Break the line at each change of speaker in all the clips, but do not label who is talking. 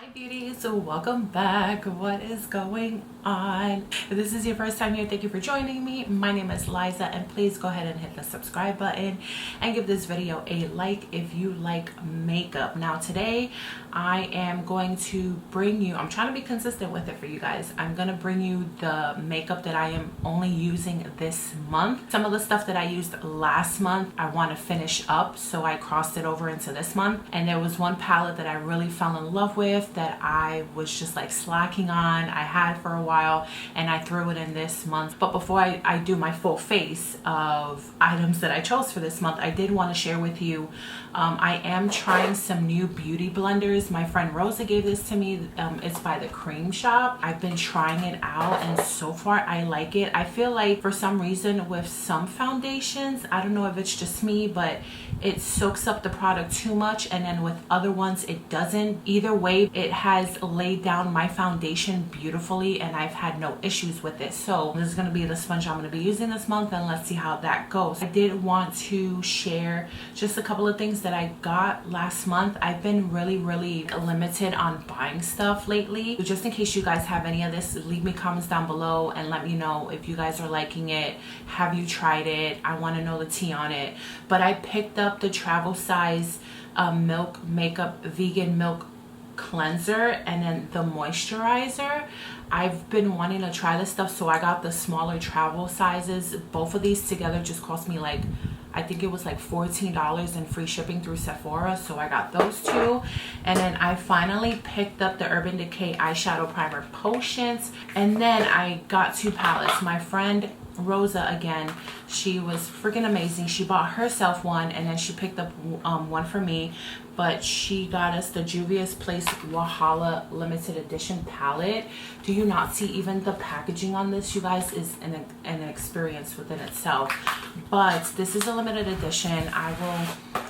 Hi beauties, so welcome back. What is going on? If this is your first time here, thank you for joining me. My name is Liza, and please go ahead and hit the subscribe button and give this video a like if you like makeup. Now today I am going to bring you, I'm trying to be consistent with it for you guys. I'm going to bring you the makeup that I am only using this month. Some of the stuff that I used last month I want to finish up, so I crossed it over into this month. And there was one palette that I really fell in love with that I was just like slacking on. I had for a while and I threw it in this month. But before I do my full face of items that I chose for this month, I did want to share with you I am trying some new beauty blenders. My friend Rosa gave this to me. It's by the Cream Shop. I've been trying it out and so far I like it. I feel like for some reason with some foundations, I don't know if it's just me, but it soaks up the product too much, and then with other ones it doesn't. Either way, it has laid down my foundation beautifully and I've had no issues with it. So this is going to be the sponge I'm going to be using this month, and let's see how that goes. I did want to share just a couple of things that I got last month. I've been really limited on buying stuff lately. Just in case you guys have any of this, leave me comments down below and let me know if you guys are liking it. Have you tried it? I want to know the tea on it. But I picked up the travel size Milk Makeup Vegan Milk Cleanser and then the moisturizer. I've been wanting to try this stuff, so I got the smaller travel sizes. Both of these together just cost me like, I think it was like $14 and free shipping through Sephora, so I got those two. And then I finally picked up the Urban Decay eyeshadow primer potions, and then I got two palettes. My friend Rosa, again, she was freaking amazing. She bought herself one and then she picked up one for me, but she got us the Juvia's Place Wahala limited edition palette. Do you not see even the packaging on this, you guys? Is an experience within itself. But this is a limited edition. I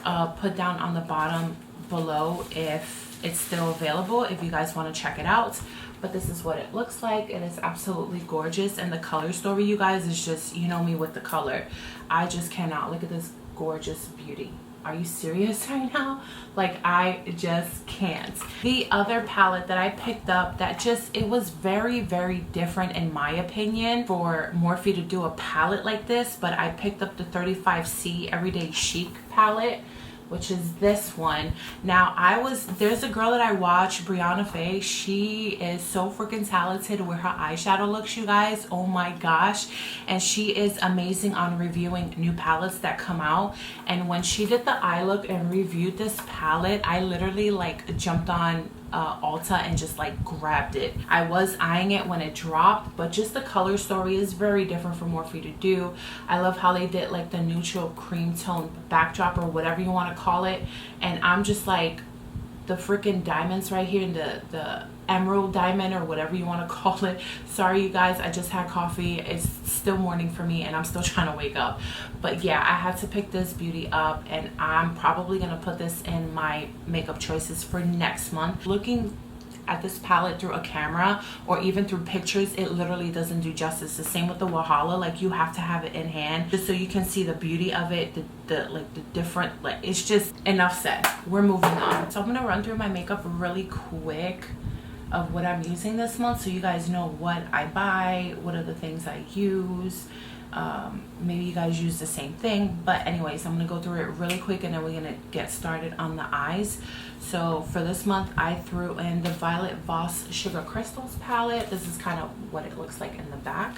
will put down on the bottom below if it's still available if you guys want to check it out. But this is what it looks like. It is absolutely gorgeous, and the color story, you guys, is just, you know me with the color. I just cannot. Look at this gorgeous beauty. Are you serious right now? Like, I just can't. The other palette that I picked up that just, it was very different in my opinion for Morphe to do a palette like this, but I picked up the 35C Everyday Chic palette, which is this one. Now there's a girl that I watch, Brianna Faye. She is so freaking talented with her eyeshadow looks, you guys. Oh my gosh. And she is amazing on reviewing new palettes that come out. And when she did the eye look and reviewed this palette, I literally like jumped on Ulta and just like grabbed it. I was eyeing it when it dropped, but just the color story is very different for Morphe to do. I love how they did like the neutral cream tone backdrop or whatever you want to call it, and I'm just like, the freaking diamonds right here, the emerald diamond or whatever you want to call it. Sorry you guys, I just had coffee. It's still morning for me and I'm still trying to wake up. But yeah, I had to pick this beauty up, and I'm probably gonna put this in my makeup choices for next month. Looking at this palette through a camera or even through pictures, it literally doesn't do justice. The same with the Wahala. Like, you have to have it in hand just so you can see the beauty of it, the different, like, it's just enough said. We're moving on. So I'm gonna run through my makeup really quick of what I'm using this month, so you guys know what I buy, what are the things I use. Maybe you guys use the same thing, but anyways, I'm gonna go through it really quick and then we're gonna get started on the eyes. So for this month, I threw in the Violet Voss Sugar Crystals palette. This is kind of what it looks like in the back.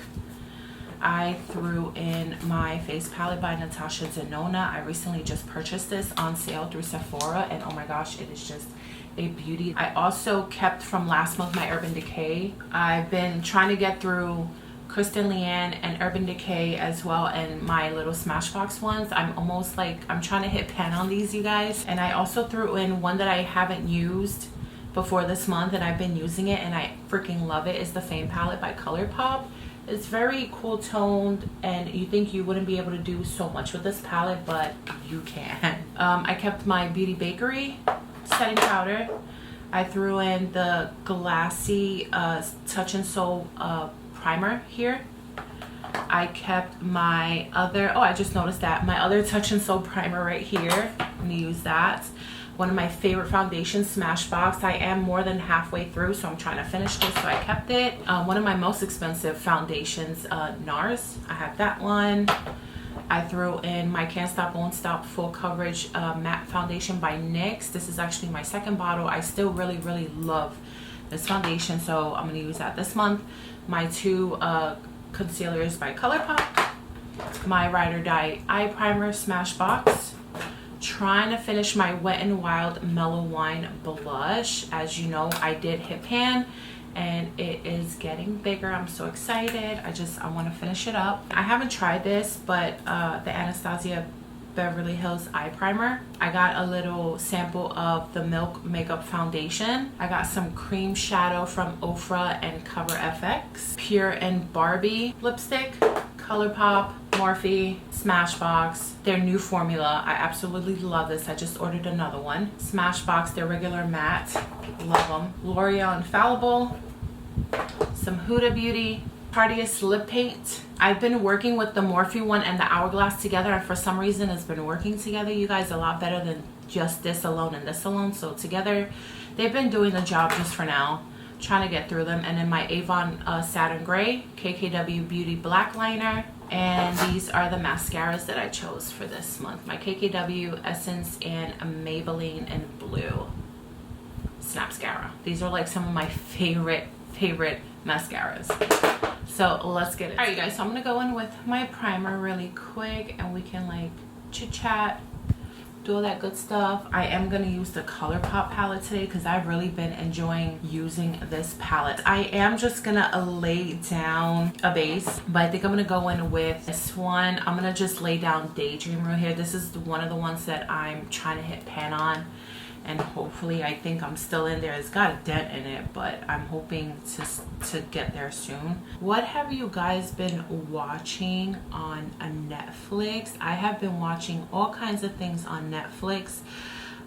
I threw in my face palette by Natasha Denona. I recently just purchased this on sale through Sephora, and oh my gosh, it is just a beauty. I also kept from last month my Urban Decay. I've been trying to get through Kristen Leanne and Urban Decay as well, and my little Smashbox ones. I'm almost like, I'm trying to hit pan on these, you guys. And I also threw in one that I haven't used before this month and I've been using it and I freaking love it. Is the Fame palette by ColourPop. It's very cool toned, and you think you wouldn't be able to do so much with this palette, but you can. I kept my Beauty Bakery setting powder. I threw in the Glassy Touch and Soul primer here. I kept my other, oh, I just noticed that my other Touch and Soul primer right here. I'm gonna use that. One of my favorite foundations, Smashbox. I am more than halfway through, so I'm trying to finish this, so I kept it. One of my most expensive foundations, NARS. I have that one. I threw in my Can't Stop Won't Stop full coverage matte foundation by NYX. This is actually my second bottle. I still really love this foundation, so I'm going to use that this month. My two concealers by ColourPop. My Ride or Die eye primer, Smashbox. Trying to finish my Wet n Wild Mellow Wine blush. As you know, I did hit pan and it is getting bigger. I'm so excited. I want to finish it up. I haven't tried this, but the Anastasia Beverly Hills eye primer. I got a little sample of the Milk Makeup Foundation. I got some cream shadow from Ofra and Cover FX. Pure and Barbie lipstick. ColourPop, Morphe, Smashbox, their new formula. I absolutely love this. I just ordered another one. Smashbox, their regular matte. Love them. L'Oreal Infallible. Some Huda Beauty. Cartier lip paint. I've been working with the Morphe one and the Hourglass together, and for some reason it's been working together, you guys, a lot better than just this alone and this alone. So together they've been doing the job just for now. Trying to get through them. And then my Avon Satin Gray, KKW Beauty Black Liner, and these are the mascaras that I chose for this month. My KKW Essence and Maybelline in Blue Snapscara. These are like some of my favorite mascaras. So let's get it. All right, you guys, so I'm gonna go in with my primer really quick and we can like chit chat, do all that good stuff. I am going to use the ColourPop palette today because I've really been enjoying using this palette. I am just going to lay down a base, but I think I'm going to go in with this one. I'm going to just lay down Daydream right here. This is one of the ones that I'm trying to hit pan on, and hopefully, I think I'm still in there. It's got a dent in it, but I'm hoping to get there soon. What have you guys been watching on Netflix? I have been watching all kinds of things on Netflix.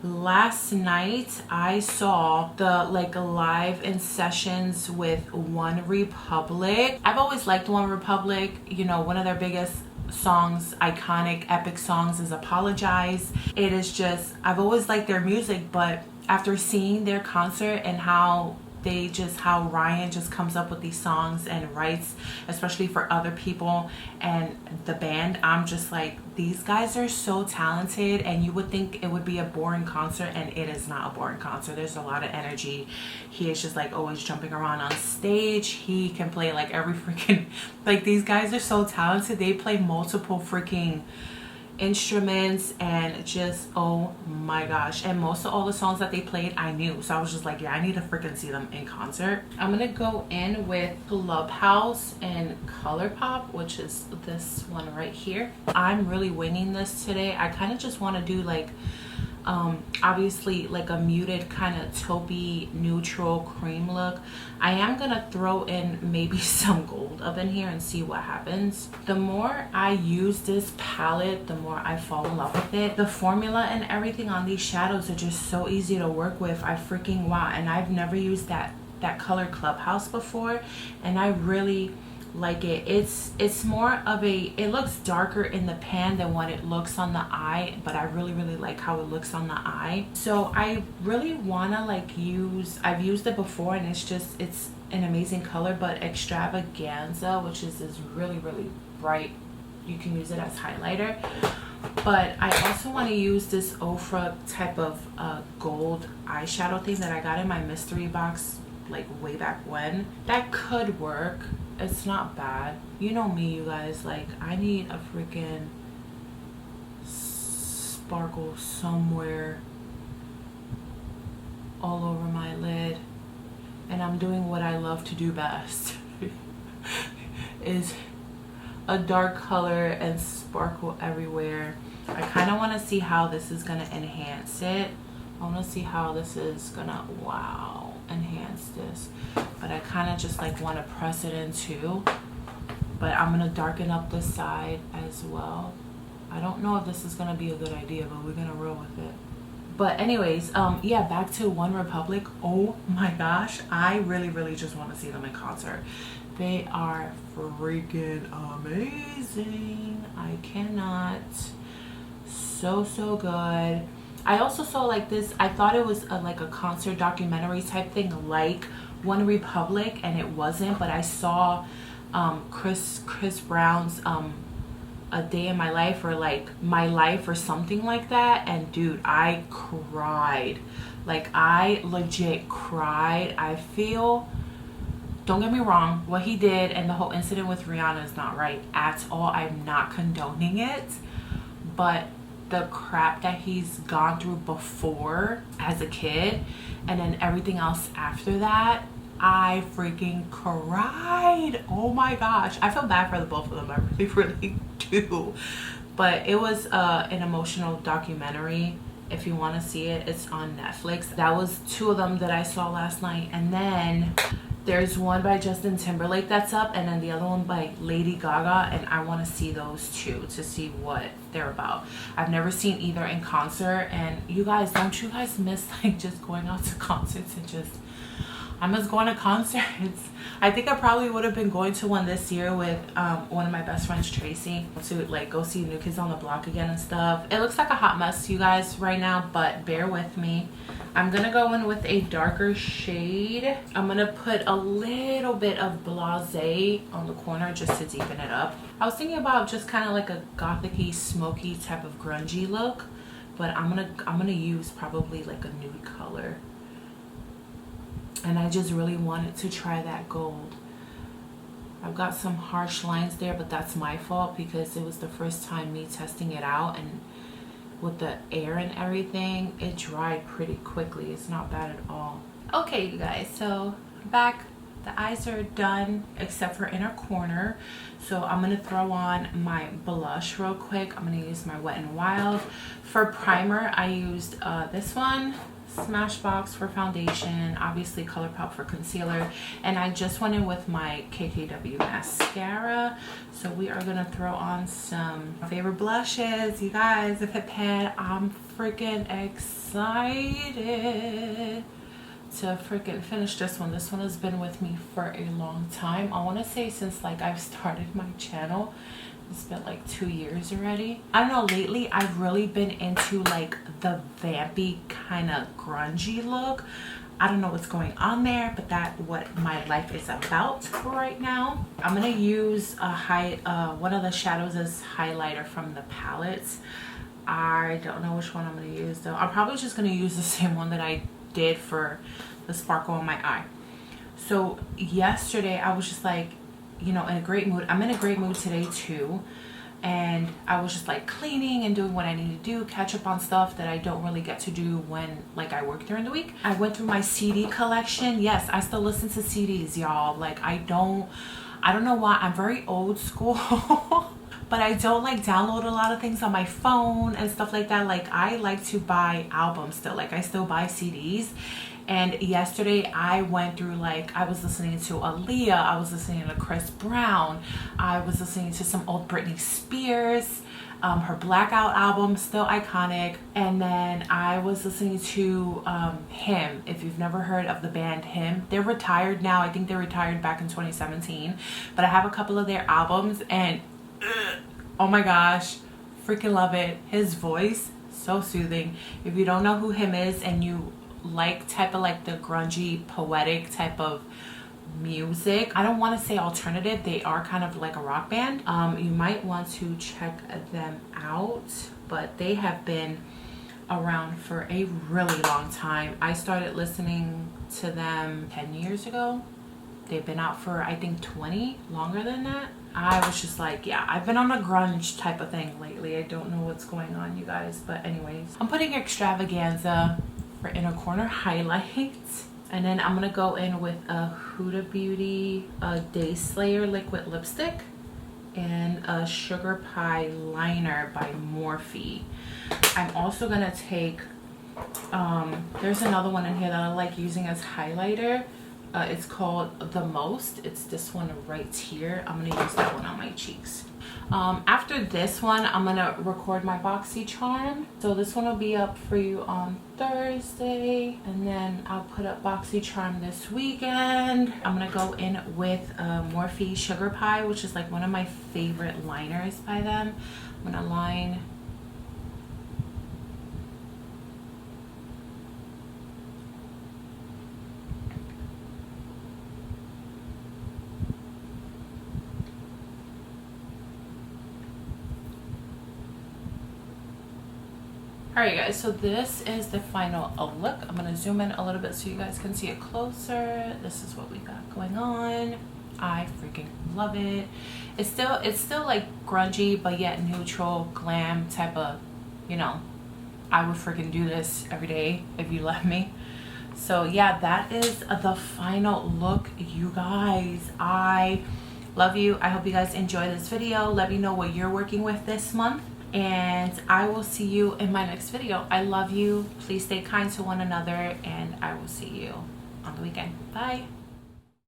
Last night I saw the like live in sessions with One Republic. I've always liked One Republic. You know, one of their biggest songs, iconic epic songs, is Apologize. It is just, I've always liked their music, but after seeing their concert and how Ryan just comes up with these songs and writes, especially for other people and the band, I'm just like, these guys are so talented, and you would think it would be a boring concert, and it is not a boring concert. There's a lot of energy. He is just like always jumping around on stage. He can play like every freaking, like, these guys are so talented. They play multiple freaking instruments, and just, oh my gosh. And most of all the songs that they played I knew, so I was just like, yeah, I need to freaking see them in concert. I'm gonna go in with Clubhouse and ColourPop, which is this one right here. I'm really winging this today. I kind of just want to do like obviously like a muted kind of taupey neutral cream look. I am gonna throw in maybe some gold up in here and see what happens. The more I use this palette, the more I fall in love with it. The formula and everything on these shadows are just so easy to work with. I freaking wow. And I've never used that color Clubhouse before, and I really like it. It's more of a, it looks darker in the pan than what it looks on the eye, but I really like how it looks on the eye. So I really want to like I've used it before, and it's an amazing color. But Extravaganza, which is this really bright, you can use it as highlighter. But I also want to use this Ofra type of gold eyeshadow thing that I got in my mystery box like way back when. That could work. It's not bad. You know me, you guys, like, I need a freaking sparkle somewhere all over my lid, and I'm doing what I love to do best is a dark color and sparkle everywhere. I kind of want to see how this is going to enhance it. I want to see how this is gonna, wow, enhance this. But I kind of just like want to press it in too. But I'm gonna darken up this side as well. I don't know if this is gonna be a good idea, but we're gonna roll with it. But anyways, yeah, back to One Republic. Oh my gosh, I really just want to see them in concert. They are freaking amazing. I cannot. So good. I also saw like this, I thought it was like a concert documentary type thing, like One Republic, and it wasn't. But I saw Chris Brown's A Day in My Life, or like My Life or something like that, and dude, I cried. Like, I legit cried. I feel, don't get me wrong, what he did and the whole incident with Rihanna is not right at all. I'm not condoning it, but the crap that he's gone through before as a kid and then everything else after that, I freaking cried. Oh my gosh, I feel bad for the both of them. I really do. But it was an emotional documentary. If you want to see it, it's on Netflix. That was two of them that I saw last night. And then there's one by Justin Timberlake that's up, and then the other one by Lady Gaga, and I want to see those two to see what they're about. I've never seen either in concert, and you guys, don't you guys miss like just going out to concerts and just, I miss going to concerts. I think I probably would have been going to one this year with one of my best friends, Tracy, to like go see New Kids on the Block again and stuff. It looks like a hot mess, you guys, right now, but bear with me. I'm gonna go in with a darker shade. I'm gonna put a little bit of Blasé on the corner just to deepen it up. I was thinking about just kind of like a gothic-y, smoky type of grungy look, but I'm gonna use probably like a nude color. And I just really wanted to try that gold. I've got some harsh lines there, but that's my fault because it was the first time me testing it out, and with the air and everything, it dried pretty quickly. It's not bad at all. Okay, you guys, so back. The eyes are done except for inner corner. So I'm gonna throw on my blush real quick. I'm gonna use my Wet n Wild. For primer, I used this one, Smashbox for foundation, obviously ColourPop for concealer, and I just went in with my KKW mascara. So we are gonna throw on some favorite blushes. You guys, if it pan, I'm freaking excited to freaking finish this one. This one has been with me for a long time. I want to say since like I've started my channel. It's been like 2 years already. I don't know, lately I've really been into like the vampy kind of grungy look. I don't know what's going on there, but that's what my life is about right now. I'm gonna use a one of the shadows as highlighter from the palettes. I don't know which one I'm gonna use though. I'm probably just gonna use the same one that I did for the sparkle on my eye. So yesterday I was just like, you know, in a great mood. I'm in a great mood today too, and I was just like cleaning and doing what I need to do, catch up on stuff that I don't really get to do when like I work during the week. I went through my CD collection. Yes, I still listen to CDs, y'all. Like I don't know why. I'm very old school but I don't like download a lot of things on my phone and stuff like that. Like I like to buy albums still. Like I still buy CDs. And yesterday I went through, like, I was listening to Aaliyah, I was listening to Chris Brown, I was listening to some old Britney Spears, her Blackout album, still iconic. And then I was listening to Him. If you've never heard of the band Him, they're retired now. I think they retired back in 2017. But I have a couple of their albums, and oh my gosh, freaking love it. His voice, so soothing. If you don't know who Him is and you like type of like the grungy poetic type of music, I don't want to say alternative, they are kind of like a rock band, you might want to check them out. But they have been around for a really long time. I started listening to them 10 years ago. They've been out for I think 20, longer than that. I was just like, yeah, I've been on a grunge type of thing lately. I don't know what's going on, you guys, but anyways, I'm putting Extravaganza for inner corner highlights, and then I'm gonna go in with a Huda Beauty Day Slayer liquid lipstick and a Sugar Pie liner by Morphe. I'm also gonna take there's another one in here that I like using as highlighter. It's called The Most. It's this one right here. I'm gonna use that one on my cheeks. After this one, I'm gonna record my BoxyCharm. So this one will be up for you on Thursday, and then I'll put up BoxyCharm this weekend. I'm gonna go in with Morphe Sugar Pie, which is like one of my favorite liners by them. I'm gonna line Alright guys, so this is the final look. I'm going to zoom in a little bit so you guys can see it closer. This is what we got going on. I freaking love it. It's still like grungy but yet neutral glam type of, you know, I would freaking do this every day if you let me. So yeah, that is the final look, you guys. I love you. I hope you guys enjoy this video. Let me know what you're working with this month, and I will see you in my next video. I love you. Please stay kind to one another, and I will see you on the weekend. Bye.